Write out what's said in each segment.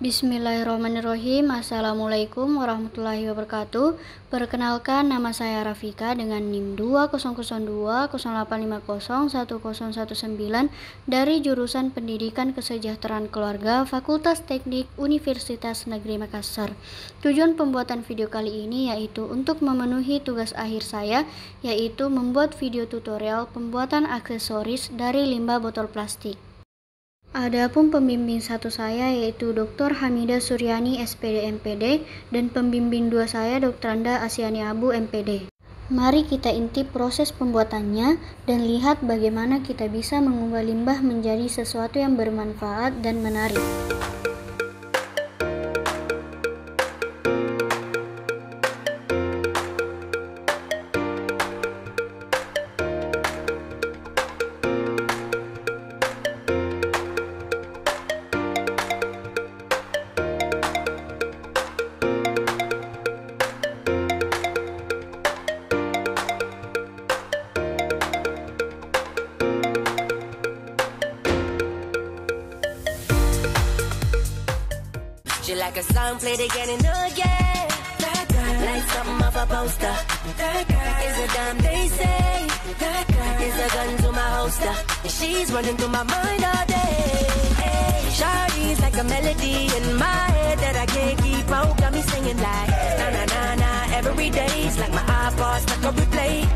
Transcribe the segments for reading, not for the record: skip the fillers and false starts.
Bismillahirrahmanirrahim. Assalamualaikum warahmatullahi wabarakatuh. Perkenalkan, nama saya Rafika dengan NIM 200208501019 dari jurusan Pendidikan Kesejahteraan Keluarga Fakultas Teknik Universitas Negeri Makassar. Tujuan pembuatan video kali ini yaitu untuk memenuhi tugas akhir saya, yaitu membuat video tutorial pembuatan aksesoris dari limbah botol plastik. Adapun pembimbing satu saya yaitu Dr. Hamidah Suryani SPD MPD dan pembimbing dua saya Dr. Anda Asyani Abu MPD. Mari kita intip proses pembuatannya dan lihat bagaimana kita bisa mengubah limbah menjadi sesuatu yang bermanfaat dan menarik. She like a song played again and again. That girl, like something off a poster. That girl is a damn they say. That girl is a gun to my holster. And she's running through my mind all day. Hey, Shawty's like a melody in my head that I can't keep out. Got me singing like na na na na every day's like my iPod stuck on replay.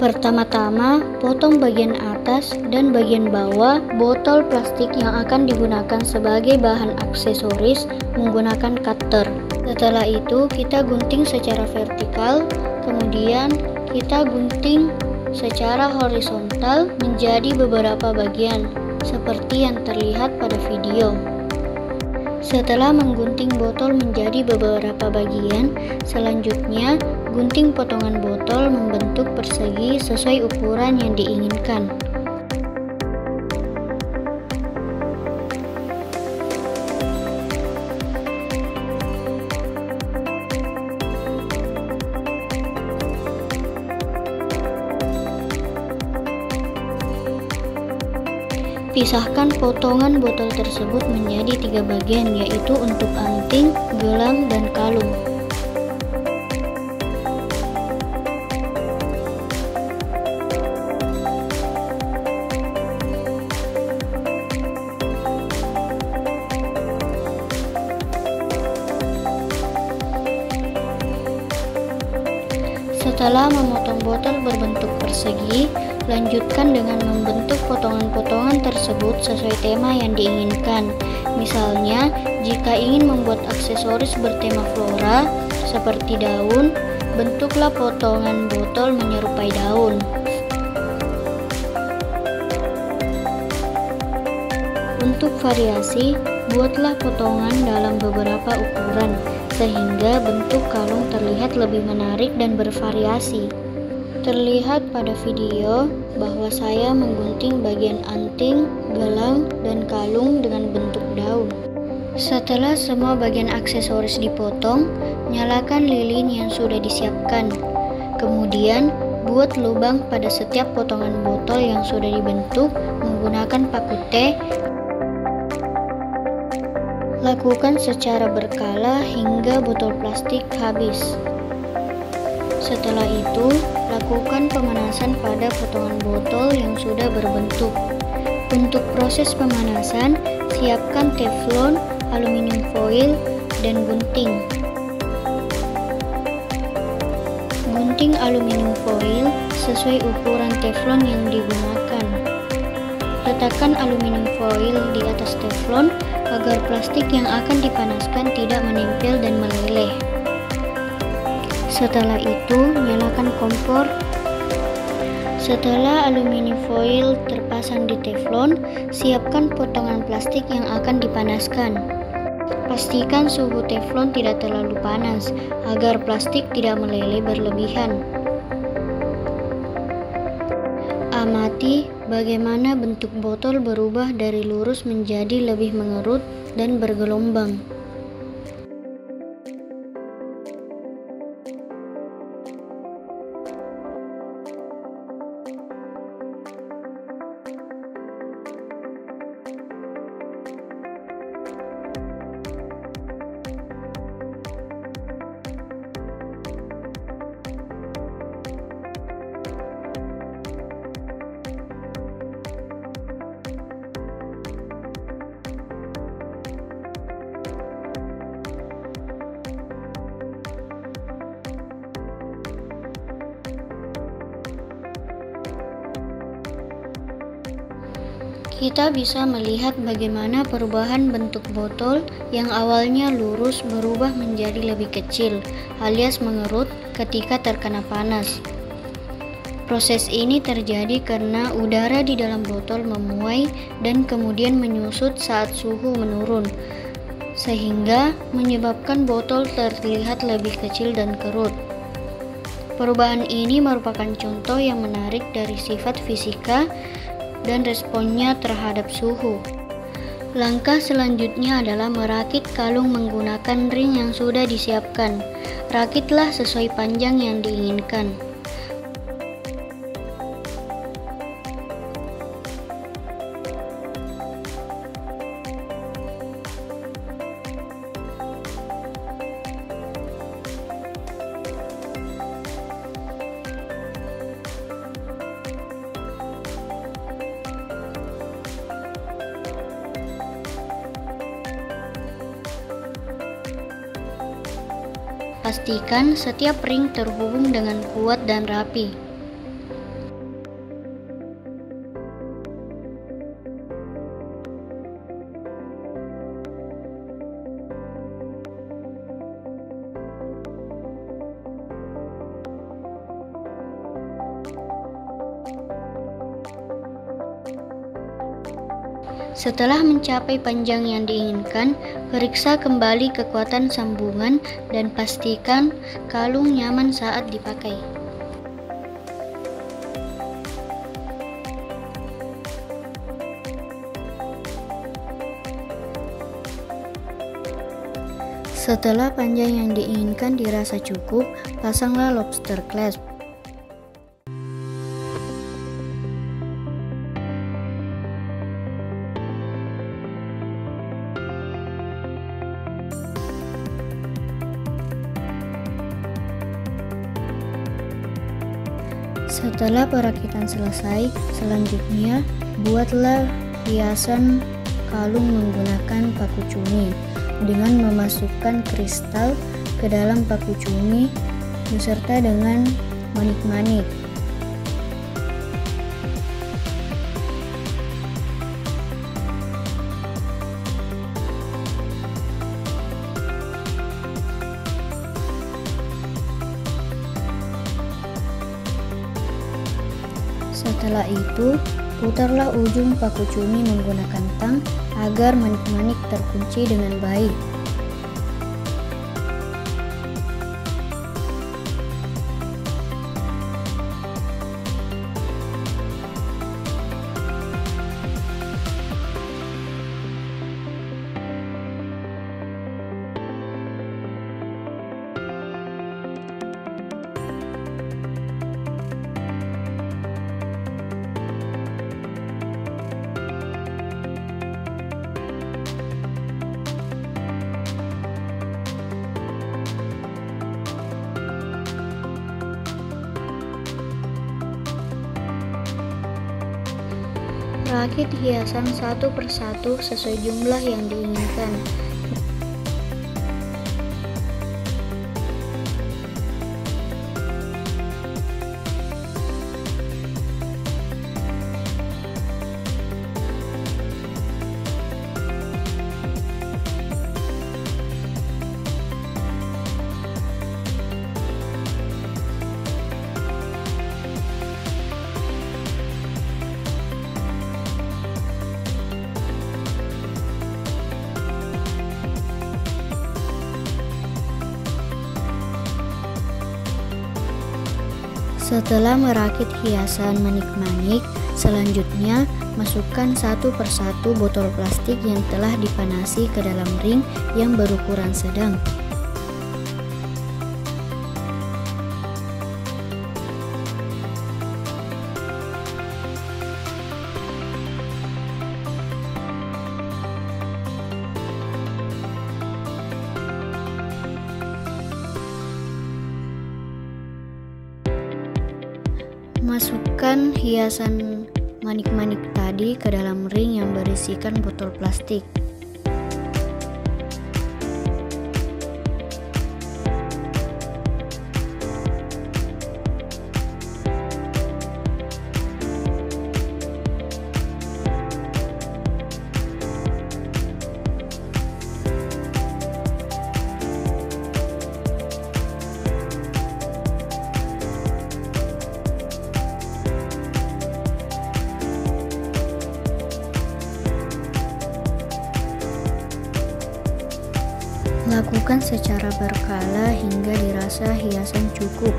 Pertama-tama, potong bagian atas dan bagian bawah botol plastik yang akan digunakan sebagai bahan aksesoris menggunakan cutter. Setelah itu, kita gunting secara vertikal, kemudian kita gunting secara horizontal menjadi beberapa bagian, seperti yang terlihat pada video. Setelah menggunting botol menjadi beberapa bagian, selanjutnya gunting potongan botol membentuk persegi sesuai ukuran yang diinginkan. Pisahkan potongan botol tersebut menjadi 3 bagian, yaitu untuk anting, gelang, dan kalung. Setelah memotong botol berbentuk persegi, lanjutkan dengan membentuk potongan-potongan tersebut sesuai tema yang diinginkan. Misalnya, jika ingin membuat aksesoris bertema flora seperti daun, bentuklah potongan botol menyerupai daun. Untuk variasi, buatlah potongan dalam beberapa ukuran, sehingga bentuk kalung terlihat lebih menarik dan bervariasi. Terlihat pada video bahwa saya menggunting bagian anting, gelang, dan kalung dengan bentuk daun. Setelah semua bagian aksesoris dipotong, nyalakan lilin yang sudah disiapkan. Kemudian, buat lubang pada setiap potongan botol yang sudah dibentuk menggunakan paku T. Lakukan secara berkala hingga botol plastik habis. Setelah itu, lakukan pemanasan pada potongan botol yang sudah berbentuk. Untuk proses pemanasan, siapkan teflon, aluminium foil, dan gunting. Gunting aluminium foil sesuai ukuran teflon yang digunakan. Letakkan aluminium foil di atas teflon agar plastik yang akan dipanaskan tidak menempel dan meleleh. Setelah itu, nyalakan kompor. Setelah aluminium foil terpasang di teflon, siapkan potongan plastik yang akan dipanaskan. Pastikan suhu teflon tidak terlalu panas, agar plastik tidak meleleh berlebihan. Amati bagaimana bentuk botol berubah dari lurus menjadi lebih mengerut dan bergelombang. Kita bisa melihat bagaimana perubahan bentuk botol yang awalnya lurus berubah menjadi lebih kecil, alias mengerut ketika terkena panas. Proses ini terjadi karena udara di dalam botol memuai dan kemudian menyusut saat suhu menurun, sehingga menyebabkan botol terlihat lebih kecil dan kerut. Perubahan ini merupakan contoh yang menarik dari sifat fisika dan responnya terhadap suhu. Langkah selanjutnya adalah merakit kalung menggunakan ring yang sudah disiapkan. Rakitlah sesuai panjang yang diinginkan. Pastikan setiap ring terhubung dengan kuat dan rapi. Setelah mencapai panjang yang diinginkan, periksa kembali kekuatan sambungan dan pastikan kalung nyaman saat dipakai. Setelah panjang yang diinginkan dirasa cukup, pasanglah lobster clasp. Setelah perakitan selesai, selanjutnya buatlah hiasan kalung menggunakan paku cumi dengan memasukkan kristal ke dalam paku cumi beserta dengan manik-manik. Setelah itu, putarlah ujung paku cumi menggunakan tang agar manik-manik terkunci dengan baik. Rakit hiasan satu persatu sesuai jumlah yang diinginkan. Setelah merakit hiasan manik-manik, selanjutnya masukkan satu persatu botol plastik yang telah dipanasi ke dalam ring yang berukuran sedang. Masukkan hiasan manik-manik tadi ke dalam ring yang berisikan botol plastik. Lakukan secara berkala hingga dirasa hiasan cukup.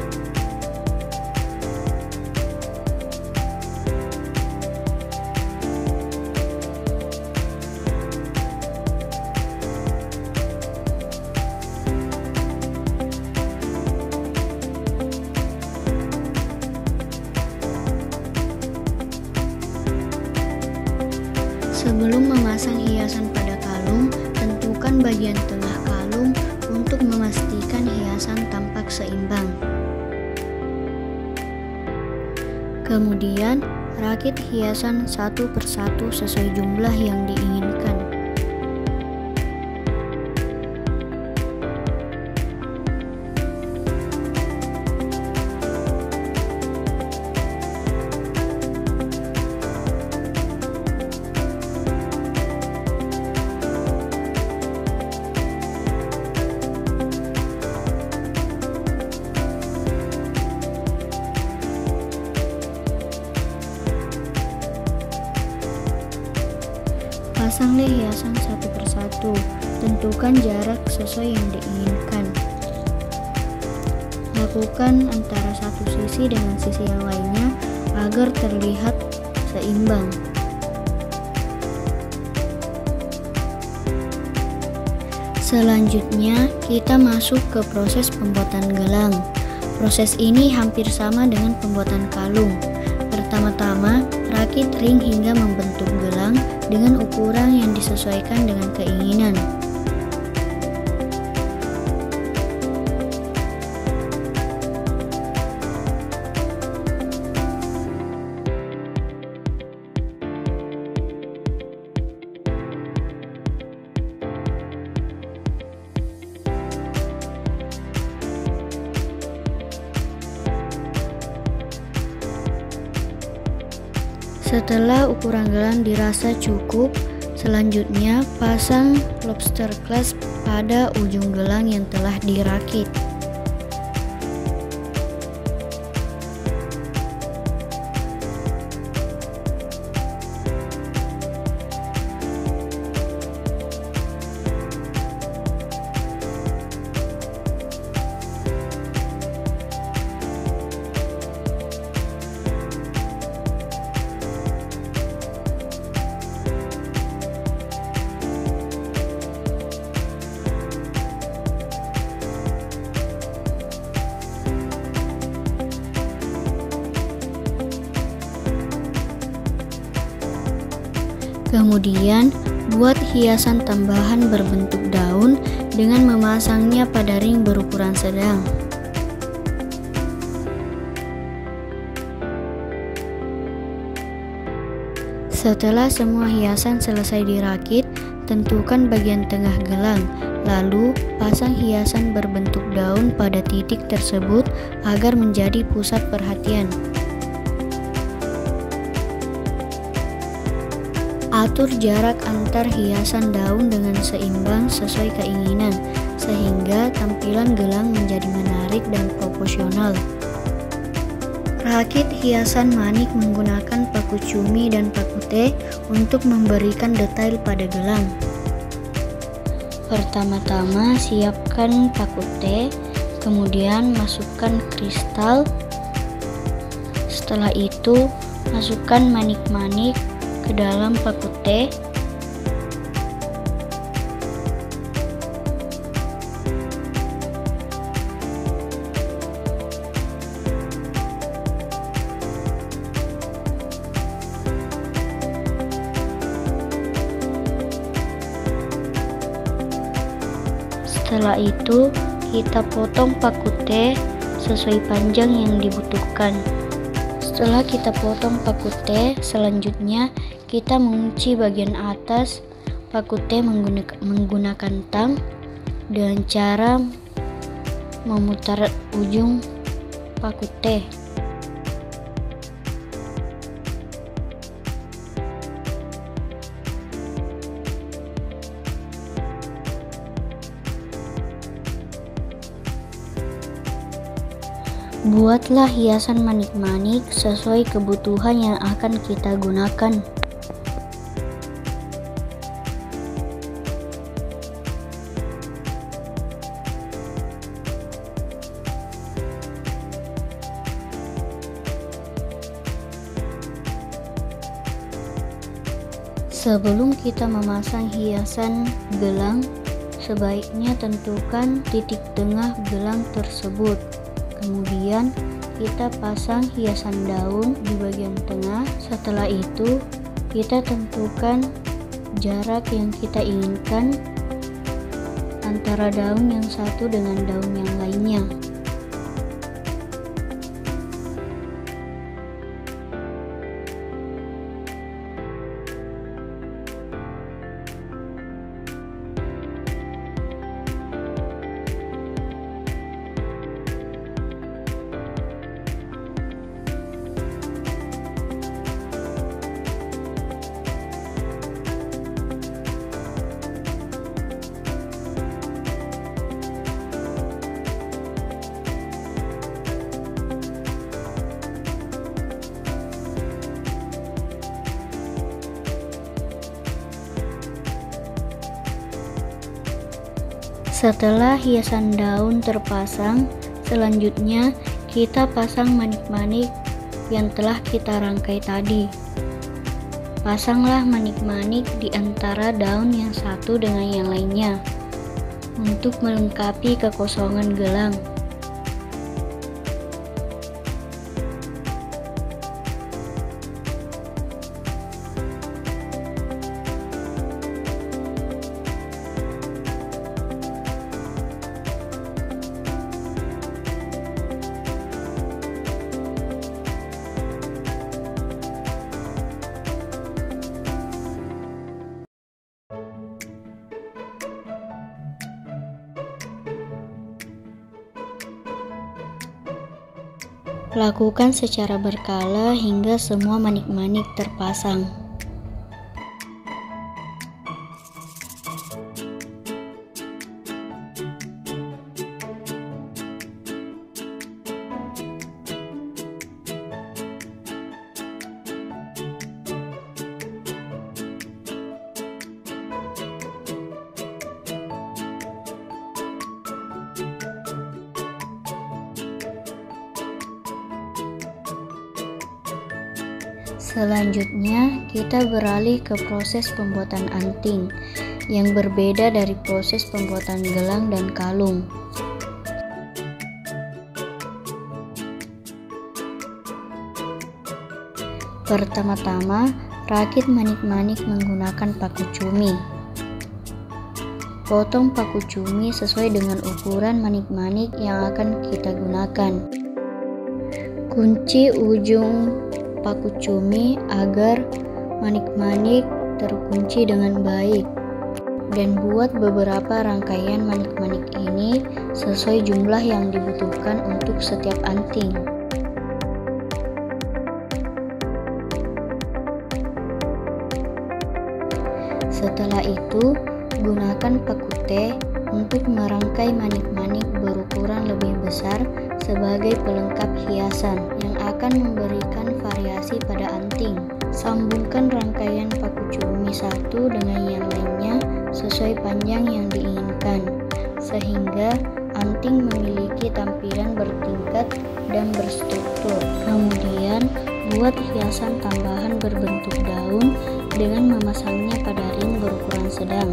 Sebelum memasang hiasan pada kalung, tentukan bagian tengah kalung untuk memastikan hiasan tampak seimbang. Kemudian, rakit hiasan satu persatu sesuai jumlah yang diinginkan. Pasanglah hiasan satu persatu, tentukan jarak sesuai yang diinginkan. Lakukan antara satu sisi dengan sisi yang lainnya agar terlihat seimbang. Selanjutnya, kita masuk ke proses pembuatan gelang. Proses ini hampir sama dengan pembuatan kalung. Pertama-tama, rakit ring hingga membentuk gelang dengan ukuran yang disesuaikan dengan keinginan. Setelah ukuran gelang dirasa cukup, selanjutnya pasang lobster clasp pada ujung gelang yang telah dirakit. Kemudian, buat hiasan tambahan berbentuk daun dengan memasangnya pada ring berukuran sedang. Setelah semua hiasan selesai dirakit, tentukan bagian tengah gelang, lalu pasang hiasan berbentuk daun pada titik tersebut agar menjadi pusat perhatian. Atur jarak antar hiasan daun dengan seimbang sesuai keinginan, sehingga tampilan gelang menjadi menarik dan proporsional. Rakit hiasan manik menggunakan paku cumi dan paku teh untuk memberikan detail pada gelang. Pertama-tama siapkan paku teh, kemudian masukkan kristal. Setelah itu, masukkan manik-manik ke dalam paku teh. Setelah itu, kita potong paku teh sesuai panjang yang dibutuhkan. Setelah kita potong paku teh, selanjutnya kita mengunci bagian atas paku teh menggunakan tang dengan cara memutar ujung paku teh. Buatlah hiasan manik-manik sesuai kebutuhan yang akan kita gunakan. Sebelum kita memasang hiasan gelang, sebaiknya tentukan titik tengah gelang tersebut. Kemudian kita pasang hiasan daun di bagian tengah. Setelah itu kita tentukan jarak yang kita inginkan antara daun yang satu dengan daun yang lainnya. Setelah hiasan daun terpasang, selanjutnya kita pasang manik-manik yang telah kita rangkai tadi. Pasanglah manik-manik di antara daun yang satu dengan yang lainnya untuk melengkapi kekosongan gelang. Lakukan secara berkala hingga semua manik-manik terpasang. Selanjutnya, kita beralih ke proses pembuatan anting yang berbeda dari proses pembuatan gelang dan kalung. Pertama-tama, rakit manik-manik menggunakan paku cumi. Potong paku cumi sesuai dengan ukuran manik-manik yang akan kita gunakan. Kunci ujung paku cumi agar manik-manik terkunci dengan baik, dan buat beberapa rangkaian manik-manik ini sesuai jumlah yang dibutuhkan untuk setiap anting. Setelah itu, gunakan paku T untuk merangkai manik-manik berukuran lebih besar sebagai pelengkap hiasan yang akan memberikan variasi pada anting. Sambungkan rangkaian paku cumi satu dengan yang lainnya sesuai panjang yang diinginkan, sehingga anting memiliki tampilan bertingkat dan berstruktur. Kemudian, buat hiasan tambahan berbentuk daun dengan memasangnya pada ring berukuran sedang.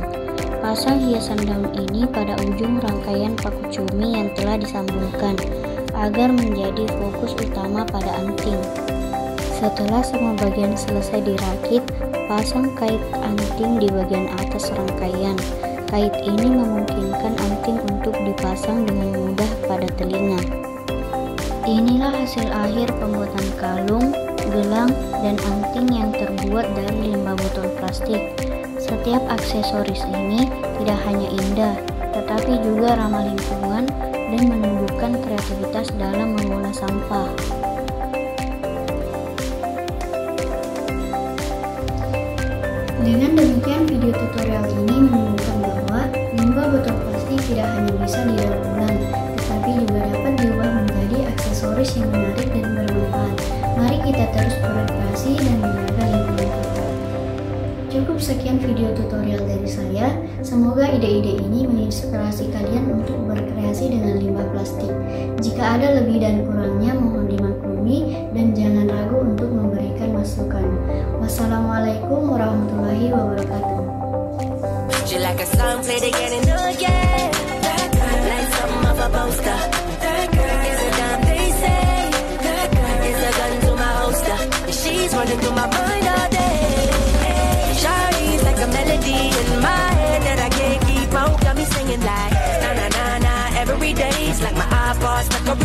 Pasang hiasan daun ini pada ujung rangkaian paku cumi yang telah disambungkan agar menjadi fokus utama pada anting. Setelah semua bagian selesai dirakit, pasang kait anting di bagian atas rangkaian. Kait ini memungkinkan anting untuk dipasang dengan mudah pada telinga. Inilah hasil akhir pembuatan kalung, gelang, dan anting yang terbuat dari limbah botol plastik. Setiap aksesoris ini tidak hanya indah, tetapi juga ramah lingkungan dan menunjukkan kreativitas dalam mengolah sampah. Dengan demikian, video tutorial ini menunjukkan bahwa limbah botol plastik tidak hanya bisa didaur ulang, tetapi juga dapat diubah menjadi aksesoris yang menarik dan bermanfaat. Mari kita terus berkreasi dan menjaga lingkungan kita. Cukup sekian video tutorial dari saya. Semoga ide-ide ini menginspirasi kalian untuk berkreasi dengan limbah plastik. Jika ada lebih dan kurangnya, mohon dimaklumi dan jangan ragu untuk memberikan masukan. Wassalamualaikum warahmatullahi wabarakatuh. She like a song played again and again. That girl, like something off a poster. That girl is a damn they say. That girl is a gun to my holster. She's running through my mind all day. Shawty's like a melody in my head that I can't keep out. Got me singing like na na na na every day's like my iPod's like a